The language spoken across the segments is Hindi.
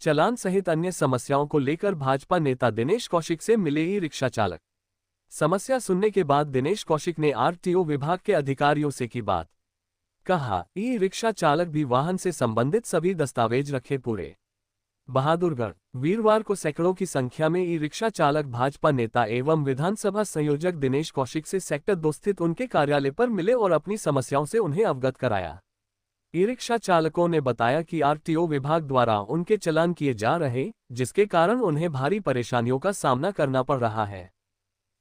चालान सहित अन्य समस्याओं को लेकर भाजपा नेता दिनेश कौशिक से मिले ई रिक्शा चालक। समस्या सुनने के बाद दिनेश कौशिक ने आरटीओ विभाग के अधिकारियों से की बात। कहा, ई रिक्शा चालक भी वाहन से संबंधित सभी दस्तावेज रखे पूरे। बहादुरगढ़, वीरवार को सैकड़ों की संख्या में ई रिक्शा चालक भाजपा नेता एवं विधानसभा संयोजक दिनेश कौशिक से सेक्टर 2 स्थित उनके कार्यालय पर मिले और अपनी समस्याओं से उन्हें अवगत कराया। ई रिक्शा चालकों ने बताया कि आरटीओ विभाग द्वारा उनके चालान किए जा रहे, जिसके कारण उन्हें भारी परेशानियों का सामना करना पड़ रहा है।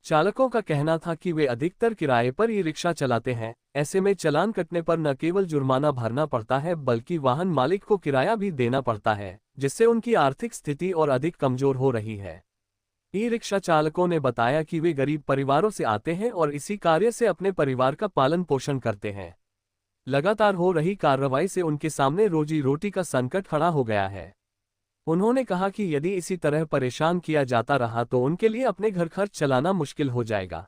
चालकों का कहना था कि वे अधिकतर किराए पर ई रिक्शा चलाते हैं, ऐसे में चालान कटने पर न केवल जुर्माना भरना पड़ता है बल्कि वाहन मालिक को किराया भी देना पड़ता है, जिससे उनकी आर्थिक स्थिति और अधिक कमजोर हो रही है। ई रिक्शा चालकों ने बताया कि वे गरीब परिवारों से आते हैं और इसी कार्य से अपने परिवार का पालन पोषण करते हैं। लगातार हो रही कार्रवाई से उनके सामने रोजी रोटी का संकट खड़ा हो गया है। उन्होंने कहा कि यदि इसी तरह परेशान किया जाता रहा तो उनके लिए अपने घर खर्च चलाना मुश्किल हो जाएगा।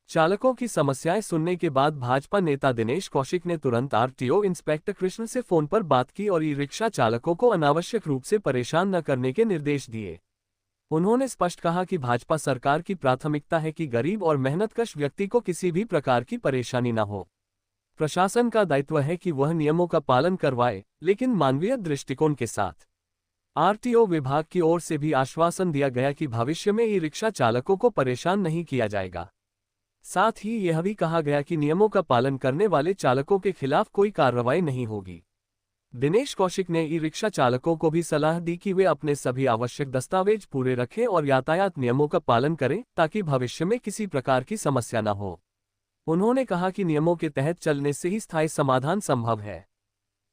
चालकों की समस्याएं सुनने के बाद भाजपा नेता दिनेश कौशिक ने तुरंत आरटीओ इंस्पेक्टर कृष्ण से फोन पर बात की और ई रिक्शा चालकों को अनावश्यक रूप से परेशान न करने के निर्देश दिए। उन्होंने स्पष्ट कहा कि भाजपा सरकार की प्राथमिकता है कि गरीब और मेहनतकश व्यक्ति को किसी भी प्रकार की परेशानी न हो। प्रशासन का दायित्व है कि वह नियमों का पालन करवाए, लेकिन मानवीय दृष्टिकोण के साथ। आरटीओ विभाग की ओर से भी आश्वासन दिया गया कि भविष्य में ई रिक्शा चालकों को परेशान नहीं किया जाएगा। साथ ही यह भी कहा गया कि नियमों का पालन करने वाले चालकों के खिलाफ कोई कार्रवाई नहीं होगी। दिनेश कौशिक ने ई रिक्शा चालकों को भी सलाह दी कि वे अपने सभी आवश्यक दस्तावेज पूरे रखें और यातायात नियमों का पालन करें ताकि भविष्य में किसी प्रकार की समस्या न हो। उन्होंने कहा कि नियमों के तहत चलने से ही स्थायी समाधान संभव है।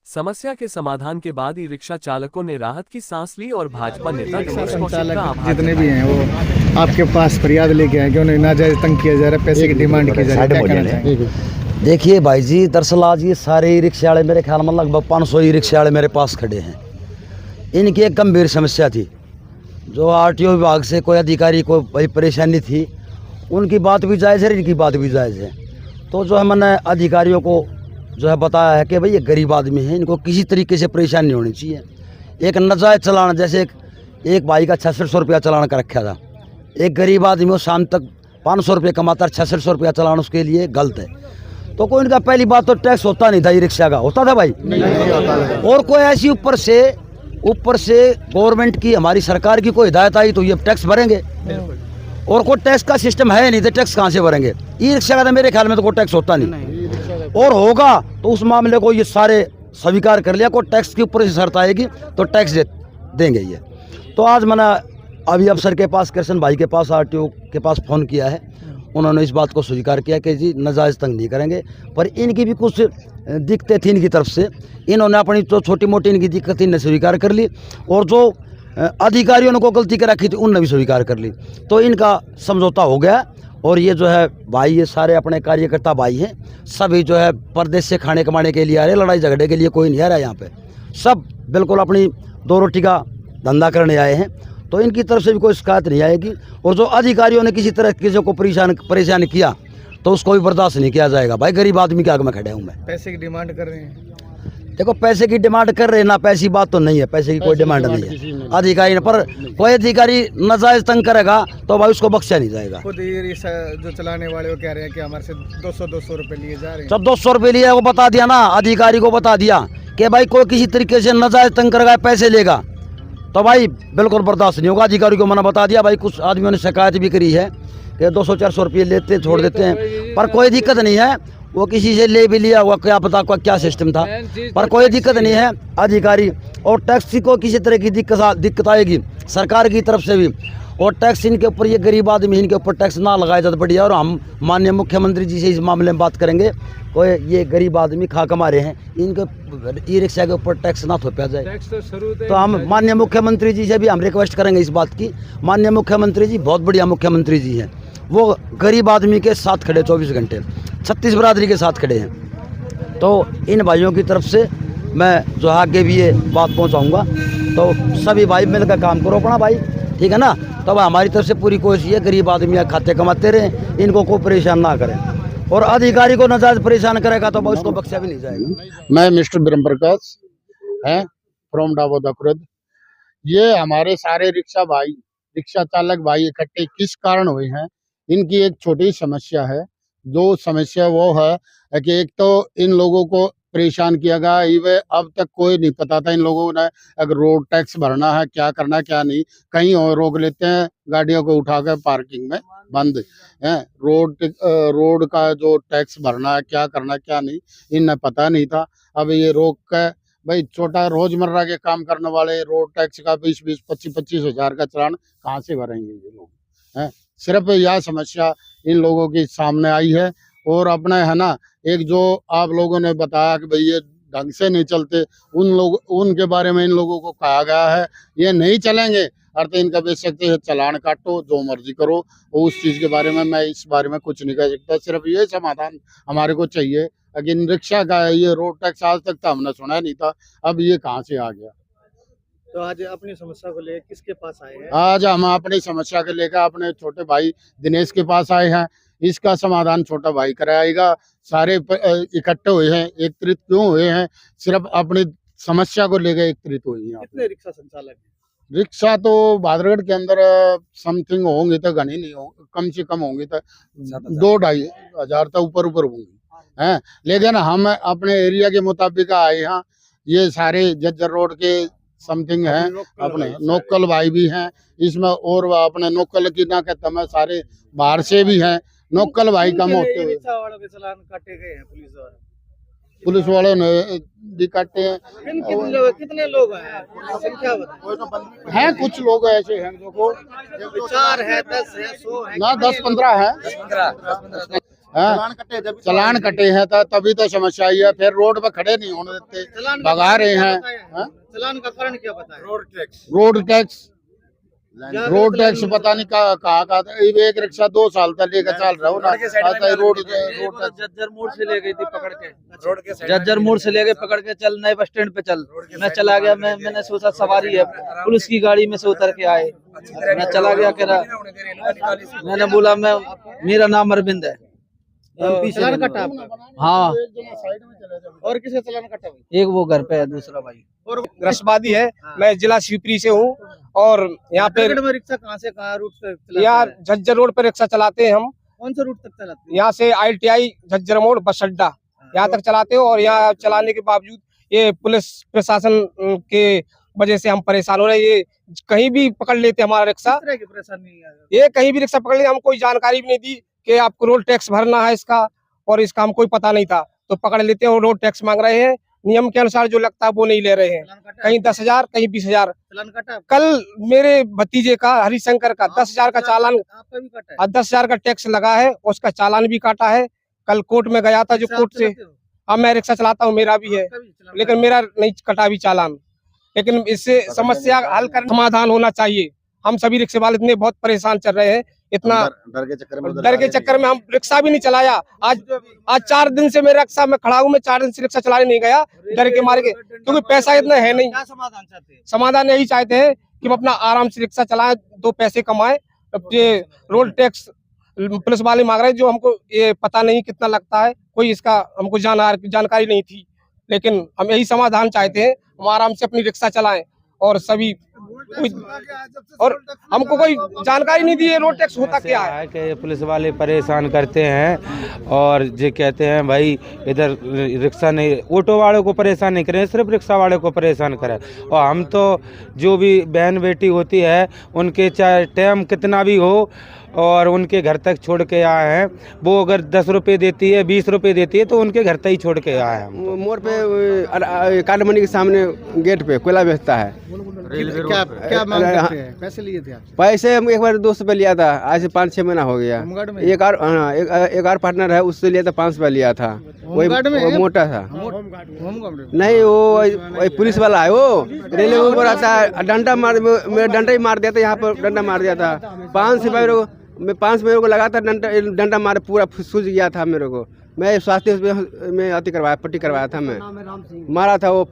समस्या के समाधान के बाद ई रिक्शा चालकों ने राहत की सांस ली और भाजपा नेता दिनेश कौशिक का आभार जितने भी हैं वो आपके पास फरियाद लेके आए कि उन्हें नाजायज तंग किया जा रहा है, पैसे की डिमांड की जा रही है, क्या कहना चाहेंगे? देखिए भाई जी, दरअसल आज ये सारे ई रिक्शा वाले मेरे ख्याल में लगभग 500 ई रिक्शा वाले मेरे पास खड़े हैं। इनकी एक गंभीर समस्या थी, जो आरटीओ विभाग से कोई अधिकारी को भाई परेशानी थी, उनकी बात भी जायज़ है, इनकी बात भी जायज़ है। तो जो है मैंने अधिकारियों को जो है बताया है कि भाई ये गरीब आदमी है, इनको किसी तरीके से परेशानी नहीं होनी चाहिए। एक नाजायज चलान, जैसे एक भाई का 600 रुपया चलान कर रखा था, एक गरीब आदमी वो शाम तक 500 रुपये कमाता है, 600 रुपया चलान उसके लिए गलत है। तो कोई इनका पहली बात तो टैक्स होता नहीं था, ई रिक्शा का होता था भाई नहीं होता। और कोई ऐसी ऊपर से गवर्नमेंट की, हमारी सरकार की कोई हिदायत आई तो ये टैक्स भरेंगे, और कोई टैक्स का सिस्टम है नहीं तो टैक्स कहाँ से भरेंगे? ई रिक्शा का तो मेरे ख्याल में तो कोई टैक्स होता नहीं, और होगा तो उस मामले को ये सारे स्वीकार कर लिया, कोई टैक्स के ऊपर से शर्त आएगी तो टैक्स देंगे ये। तो आज मैंने अभी अफसर के पास, कृष्ण भाई के पास, आरटीओ के पास फ़ोन किया है। उन्होंने इस बात को स्वीकार किया कि जी नाजायज़ तंग नहीं करेंगे, पर इनकी भी कुछ दिक्कतें थी इनकी तरफ से। इन्होंने अपनी जो छोटी मोटी इनकी दिक्कत इनने स्वीकार कर ली, और जो अधिकारियों ने को गलती कर रखी थी उनने भी स्वीकार कर ली। तो इनका समझौता हो गया, और ये जो है भाई, ये सारे अपने कार्यकर्ता भाई हैं, सभी जो है परदेश से खाने कमाने के लिए आ रहे, लड़ाई झगड़े के लिए कोई नहीं आ रहा है यहाँ पे। सब बिल्कुल अपनी 2 रोटी का धंधा करने आए हैं, तो इनकी तरफ से भी कोई शिकायत नहीं आएगी। और जो अधिकारियों ने किसी तरह किसी को परेशान किया तो उसको भी बर्दाश्त नहीं किया जाएगा। भाई गरीब आदमी के आगे में खड़े हूँ मैं। पैसे की डिमांड कर रहे हैं? देखो, पैसे की डिमांड कर रहे हैं ना, पैसे की बात तो नहीं है, पैसे की कोई डिमांड नहीं है अधिकारी ने। पर कोई अधिकारी नाजायज तंग करेगा तो भाई उसको बख्शा नहीं जाएगा। खुद ये जो चलाने वाले वो कह रहे हैं कि हमारे से 200 रुपए लिए जा रहे हैं। जब 200 रुपये लिए, वो बता दिया ना, अधिकारी को बता दिया कि भाई कोई किसी तरीके से नाजायज तंग करेगा, पैसे लेगा, तो भाई बिल्कुल बर्दाश्त नहीं होगा। अधिकारी को मैंने बता दिया। भाई कुछ आदमियों ने शिकायत भी करी है कि 200-400 रुपये लेते छोड़ देते हैं, पर कोई दिक्कत नहीं है। वो किसी से ले भी लिया हुआ, क्या पता क्या सिस्टम था, पर कोई दिक्कत नहीं है। अधिकारी और टैक्स को किसी तरह की दिक्कत आएगी सरकार की तरफ से भी, और टैक्स इनके ऊपर, ये गरीब आदमी इनके ऊपर टैक्स ना लगाया जाता बढ़िया। और हम माननीय मुख्यमंत्री जी से इस मामले में बात करेंगे, कोई ये गरीब आदमी खा कमा रहे हैं, इनके ई रिक्शा के ऊपर टैक्स ना थोपा जाए। तो हम माननीय मुख्यमंत्री जी से भी हम रिक्वेस्ट करेंगे इस बात की। माननीय मुख्यमंत्री जी बहुत बढ़िया मुख्यमंत्री जी हैं, वो गरीब आदमी के साथ खड़े 24 घंटे, 36 बरादरी के साथ खड़े हैं। तो इन भाइयों की तरफ से मैं जो आगे भी ये बात पहुंचाऊंगा, तो सभी भाई मिलकर काम करो अपना भाई, ठीक है ना। तो हमारी तरफ से पूरी कोशिश है, गरीब आदमी खाते कमाते रहें, इनको कोई परेशान ना करें, और अधिकारी को नाजायज परेशान करेगा तो उसको बख्शा भी नहीं जाएगा। मैं मिस्टर ब्रह्म प्रकाश है फ्रॉम डाबोदा खुर्द। ये हमारे सारे रिक्शा भाई, रिक्शा चालक भाई इकट्ठे किस कारण हुए हैं? इनकी एक छोटी समस्या है। जो समस्या वो है कि एक तो इन लोगों को परेशान किया गया। ये अब तक कोई नहीं पता था इन लोगों ने अगर रोड टैक्स भरना है, क्या करना है, क्या नहीं। कहीं और रोक लेते हैं, गाड़ियों को उठाकर पार्किंग में बंद है। रोड का जो टैक्स भरना है, क्या करना है, क्या नहीं, इन्हें पता नहीं था। अब ये रोक के भाई छोटा रोजमर्रा के काम करने वाले रोड टैक्स का 20-20, 25-25 हजार का चालान कहाँ से भरेंगे ये लोग? हैं, सिर्फ यह समस्या इन लोगों की सामने आई है। और अपने है ना, एक जो आप लोगों ने बताया कि भाई ये ढंग से नहीं चलते, उनके बारे में इन लोगों को कहा गया है ये नहीं चलेंगे, अर्थ इनका बेच सकते हैं चालान काटो, जो मर्जी करो। और उस चीज के बारे में मैं इस बारे में कुछ नहीं कह सकता। सिर्फ ये समाधान हमारे को चाहिए। लेकिन रिक्शा का ये रोड टैक्स आज तक तो हमने सुना नहीं था, अब ये कहाँ से आ गया? तो आज अपनी समस्या को लेकर किसके पास आए हैं? आज हम अपनी समस्या को लेकर अपने छोटे भाई दिनेश के पास आए हैं। इसका समाधान छोटा भाई कराएगा। सारे इकट्ठे हुए हैं, एकत्रित क्यों हुए हैं? सिर्फ अपनी समस्या को लेकर एकत्रित हुए हैं। कितने रिक्शा संचालक हैं? रिक्शा तो बादरगढ़ के अंदर समथिंग होंगे तो घनी नहीं हो, कम से कम होंगे तो 2-2.5 हजार तो ऊपर होंगे हैं। लेकिन हम अपने एरिया के मुताबिक आए हैं। ये सारे जज्जर रोड के समथिंग हैं, अपने नोकल भाई भी हैं इसमें। और अपने नोकल की ना कहता मैं सारे बाहर से भी हैं। नोकल भाई कम होते हुए रिक्शा वालों के चालान काटे गए हैं पुलिस द्वारा। पुलिस वालों ने भी काटे हैं। कितने लोग हैं? संख्या बताएं। हैं कुछ लोग ऐसे हैं जो 4 है, 10 है, 100 है, ना 10-15 है। चलान कटे हैं तो तभी तो समस्या आई है। फिर रोड पे खड़े नहीं होने देते, भगा रहे हैं। चलान का कारण क्या पता है? रोड टैक्स पता नहीं कहाँ का था। एक रिक्शा 2 साल तक लेकर चल रहा हूँ ना, रोड जज्जर मोड़ से ले गई थी पकड़ के, जज्जर मोड़ से ले गए पकड़ के, चल नए बस स्टैंड पे चल। मैं चला गया, मैंने सोचा सवारी है, पुलिस की गाड़ी में से उतर के आए। मैं चला गया, कह रहा, मैंने बोला मेरा नाम अरविंद है। चलान कटा आपका? हाँ। और किसे चलान कटा? एक वो घर पे है, दूसरा भाई और रसबादी है। मैं जिला शिवपुरी से हूँ और यहाँ पे रिक्शा कहाँ से कहाँ रूट से यहाँ झज्जर रोड पे रिक्शा चलाते हैं हम। कौन सा रूट तक चलाते हैं? यहाँ से ITI झज्जर मोड़ बस अड्डा यहाँ तक चलाते हो। और यहाँ चलाने के बावजूद ये पुलिस प्रशासन के वजह से हम परेशान हो रहे हैं। ये कहीं भी पकड़ लेते हमारा रिक्शा, किस तरह की परेशानी है? ये कहीं भी रिक्शा पकड़ लेते, हम कोई जानकारी भी नहीं दी कि आपको रोड टैक्स भरना है इसका, और इसका हम कोई पता नहीं था, तो पकड़ लेते हैं और रोड टैक्स मांग रहे हैं। नियम के अनुसार जो लगता है वो नहीं ले रहे हैं। कहीं 10,000, कहीं 20,000। चलान कटा? कल मेरे भतीजे का हरिशंकर का 10,000 का चालान, आपका भी कटा है? 10,000 का टैक्स लगा है, उसका चालान भी काटा है। कल कोर्ट में गया था, जो कोर्ट से, अब मैं रिक्शा चलाता हूँ, मेरा भी है, लेकिन मेरा नहीं कटा भी चालान। लेकिन इससे समस्या हल कर समाधान होना चाहिए। हम सभी रिक्शे वाले इतने बहुत परेशान चल रहे हैं, इतना डर के चक्कर में हम रिक्शा भी नहीं चलाया। आज 4 दिन से मेरा रिक्शा में खड़ा हूँ, मैं 4 दिन से रिक्शा चलाने नहीं गया, डर के मारे के, क्योंकि पैसा इतना है नहीं। क्या समाधान चाहते हैं? समाधान यही चाहते हैं कि हम अपना आराम से रिक्शा चलाएं, 2 पैसे कमाएं। ये रोड टैक्स पुलिस वाले मांग रहे हैं, जो हमको ये पता नहीं कितना लगता है, कोई इसका हमको जानकारी नहीं थी। लेकिन हम यही समाधान चाहते हैं, हम आराम से अपनी रिक्शा चलाएं और सभी, और हमको कोई जानकारी नहीं दी है रोड टैक्स होता क्या है। कि पुलिस वाले परेशान करते हैं और ये कहते हैं भाई इधर रिक्शा नहीं, ऑटो वालों को परेशान नहीं करें, सिर्फ रिक्शा वाले को परेशान करें। और हम तो जो भी बहन बेटी होती है उनके चाहे टाइम कितना भी हो और उनके घर तक छोड़ के आए हैं। वो अगर 10 रुपये देती है, 20 रुपये देती है, तो उनके घर तक ही छोड़ के आए हैं। मोड़ पे काट मंडी के सामने गेट पे कोयला बेचता है। क्या मांग करते हैं? पैसे लिए थे आप? पैसे हम एक बार 200 रुपये लिया था, आज से 5-6 महीना हो गया। एक और पार्टनर है, उससे लिया था 500 रुपये लिया था, वही मोटा था। नहीं, वो पुलिस वाला है, वो रेलवे ऊपर आता है, डंडा मार, मेरा डंडा ही मार दिया था, यहाँ पर डंडा मार दिया था। 500 रुपये मैं 500 मेरे को लगा था, डंडा मारे पूरा सूझ गया था मेरे को। मैं स्वास्थ्य में अति करवाया, पट्टी करवाया था, मैं मारा था वो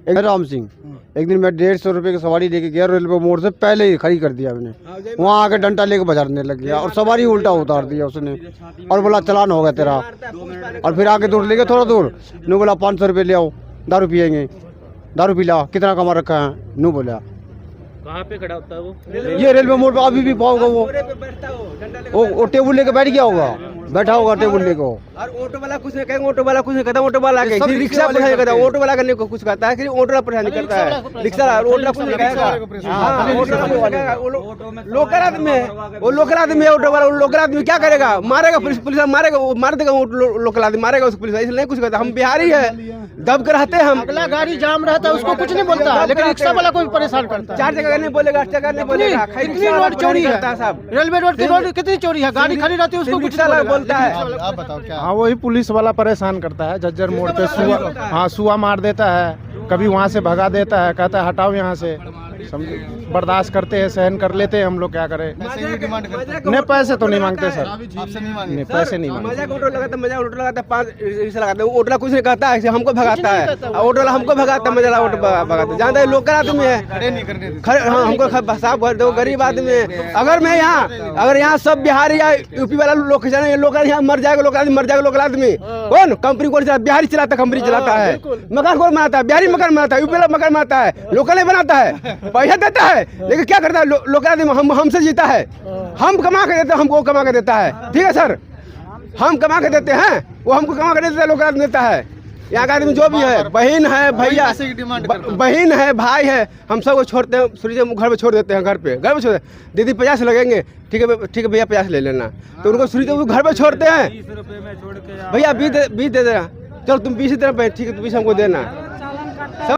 राम सिंह। एक दिन मैं 150 रुपये की सवारी लेके गया, रेलवे मोड़ से पहले ही खड़ी कर दिया मैंने। वहाँ आके डंडा लेके बजाने लग गया और सवारी उल्टा उतार दिया उसने, और बोला चलान होगा तेरा। और फिर आगे दूर ले गया, थोड़ा दूर, नू बोला 500 रुपये ले आओ, दारू पियेंगे, दारू पी ला, कितना कमा रखा है, नू बोला। कहाँ पे खड़ा होता है वो? ये रेलवे मोड़ पे अभी भी पाओगे वो टेबल लेके बैठ गया होगा, बैठा होगा टेबल लेके। और ऑटो वाला कुछ नहीं कहेंगे, ऑटो वाला कुछ नहीं कहता, ऑटो वाला के रिक्शा परेशान करता है, ऑटो वाला करने को कुछ कहता है कि ऑटो वाला परेशान करता है, रिक्शा वाला ऑटो वाला कुछ नहीं कहेगा। हाँ, ऑटो वाला कुछ नहीं कहेगा। लोकल आदमी है वो, लोकल आदमी है ऑटो वाला, लोकल आदमी क्या करेगा, मारेगा पुलिस, पुलिस मारेगा, वो मार देगा, लोकल आदमी मारेगा उसको पुलिस, इसलिए नहीं कुछ कहता। हम बिहारी है, दब कर रहते हैं हम। अगला गाड़ी जाम रहता है उसको कुछ नहीं बोलता, लेकिन रिक्शा वाला कोई परेशान करता है। 4 जगह नहीं बोलेगा, 8 जगह नहीं बोलेगा। कितनी रोड चोरी है साहब, रेलवे रोड की रोड कितनी चोरी है, गाड़ी खड़ी रहती है उसको कुछ रिक्शा वाला बोलता है। आप बताओ क्या? हाँ वही पुलिस वाला परेशान करता है, झज्जर मोड़ पे सुआ, हाँ सुआ मार देता है, कभी वहाँ से भगा देता है, कहता है हटाओ यहाँ से। बर्दाश्त करते हैं, सहन कर लेते हैं, हम लोग क्या करें। नहीं पैसे तो नहीं मांगते सर, नहीं पैसे नहीं मांगते। मजाक ऑटो लगाता है, मजाक ऑटो लगाता है, 5 रिक्शा लगाता है, ऑटो वाला कुछ नहीं कहता है, हमको भगाता है, ऑटो वाला हमको भगाता है, मजा ऑटो भगाता है। जानते हैं लोकल आदमी है, हाँ हमको साफ कर दो, गरीब आदमी है। अगर मैं अगर यहाँ सब बिहारी या यूपी वाला लोग लोकल यहाँ मर जाएगा, लोकल आदमी मर जाएगा, लोकल आदमी कौन कंपनी कौन चलाता, बिहारी चलाता, कंपनी चलाता है, मकान कौन बनाता है, बिहारी मकान बनाता है, यूपी वाला मकान बनाता है, लोकल नहीं बनाता है, पैसा देता है, लेकिन क्या करता है लोकल आदमी हमसे जीता है, हम कमा के देते हैं, हमको कमा के देता है। ठीक है सर, हम कमा के देते हैं, वो हमको कमा के देता है, लोकल आदमी देता है। यहाँ का आदमी जो भी है, बहन है, भैया बहन है, भाई है, हम सबको छोड़ते हैं, सूर्य घर पे छोड़ देते हैं, घर पे छोड़, दीदी 50 लगेंगे, ठीक है भैया 50 ले लेना, तो उनको सूर्य घर पे छोड़ते हैं, भैया 20 दे देना, चलो तुम 20 देना, ठीक है 20 हमको देना।